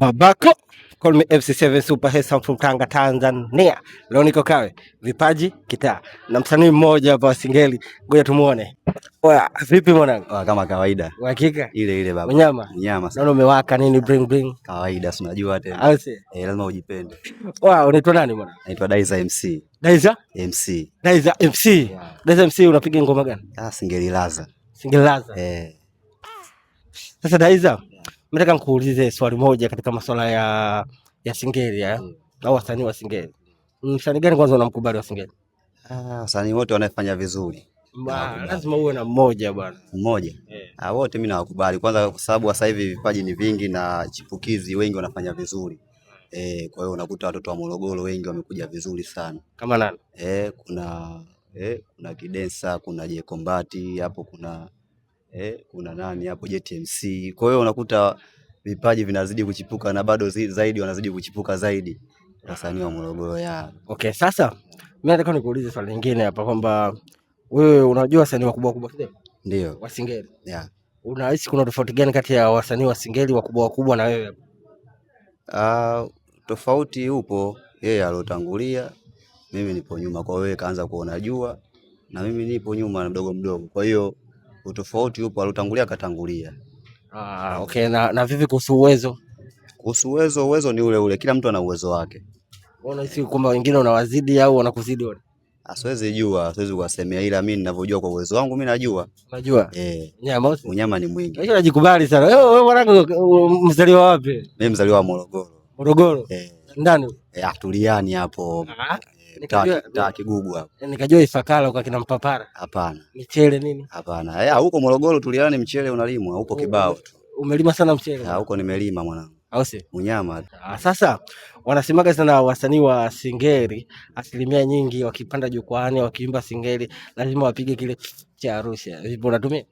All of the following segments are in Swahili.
Babako call me FC7 Super Handsome from Tanga, Tanzania. Leo niko Kawe, vipaji kitaa na msanii mmoja hapa wa Singeli. Ngoja tumuone. Oya, vipi mwanangu? Kama kawaida. Uhakika? Ile baba. Unyama? Unyama sana. Naona umewaka nini bling bling? Kawaida, si unajua tena. Au si? Lazima ujipende. Oya, unaitwa nani mwana? Naitwa Daiza MC. Daiza? MC. Daiza MC. Yeah. Daiza MC unapiga ngoma gani? Singeli Laza. Singeli Laza. Sasa Daiza, nataka nikuulize swali moja katika masuala ya Singeli au wasanii wa Singeli. Msanii gani kwanza unamkubali wa Singeli? Wasanii wote wanafanya vizuri. Lazima uwe na mmoja bwana. Mmoja? Wote mimi nawakubali. Kwanza kwa sababu sasa hivi vipaji ni vingi na chipukizi wengi wanafanya vizuri. Kwa hiyo unakuta watoto wa Morogoro wengi wamekuja vizuri sana. Kama nani? Kuna Kidensa, kuna J Kombati, hapo kuna nani hapo JTMC. Kwa hiyo unakuta vipaji vinazidi kuchipuka na bado zaidi wanazidi kuchipuka zaidi wasanii wa Morogoro Okay, sasa mimi nataka nikuulize swali lingine hapa kwamba wewe unajua wasanii wakubwa ndio wa Singeli. Unahisi kuna tofauti gani kati ya wasanii wa Singeli wakubwa na wewe? Tofauti upo, yeye alotangulia, mimi nipo nyuma. Kwa wewe kaanza kuona jua na mimi nipo nyuma mdogo. Kwa hiyo utofauti upo, alotangulia katangulia. Okay, na vipi kuhusu uwezo? Kuhusu uwezo ni ule, kila mtu ana uwezo wake. Unahisi kwamba wengine unawazidi au wanakuzidi wewe? Siwezi kuwasemea, ila mimi ninavyojua kwa uwezo wangu mimi najua. Unajua? Unyama ni mwingi. Hiyo najikubali sana. Wewe mwanangu mzaliwa wapi? Mimi mzaliwa wa Morogoro. Morogoro? Ndani? Tuliani hapo. Nikajua Kigugu hapo. Nikajua Ifakara kwa kina Mpapara. Hapana. Michele nini? Hapana. Huko Morogoro Tuliani mchele unalimwa, upo kibao tu. Umelima sana mchele? Huko nimelima mwanangu. Au si? Unyama. Sasa wanasemaga sana wasanii wa Singeli asilimia nyingi wakipanda jukwani wakiimba Singeli lazima wapige kile cha Arusha. Vipi unatumia?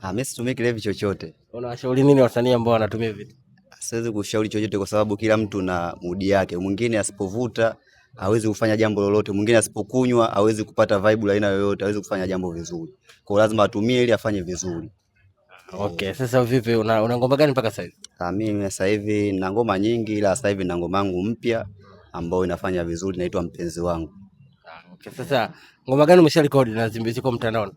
Mimi situmii kile chochote. Unawashauri nini wasanii ambao wanatumia vitu? Siwezi kushauri chochote kwa sababu kila mtu na mudi yake. Mwingine asipovuta hawezi kufanya jambo lolote, mwingine asipokunywa hawezi kupata vibe la aina yoyote, hawezi kufanya jambo vizuri. Kwa hiyo lazima atumie ili afanye vizuri. Okay, sasa vipi una ngoma gani mpaka sasa hivi? Mimi sasa hivi nina ngoma nyingi, ila sasa hivi nina ngoma yangu mpya ambayo inafanya vizuri, inaitwa Mpenzi Wangu. Okay, sasa ngoma gani umesharekodi na ziko mtandaoni?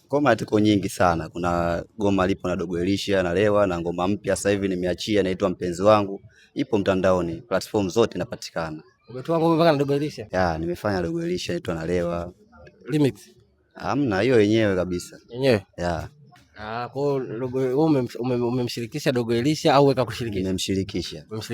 Ngoma ziko nyingi sana. Kuna ngoma lipo na Dogo Elisha na Lewa, na ngoma mpya sasa hivi nimeachia inaitwa Mpenzi Wangu. Ipo mtandaoni, platform zote inapatikana. Umetoa ngoma mpaka na Dogo Elisha? Nimefanya Dogo Elisha inaitwa na Lewa. Remix? Hamna, hiyo yenyewe kabisa. Yenyewe? Kwa hiyo umemshirikisha Dogo Elisha au weka kushirikisha? Nimemshirikisha.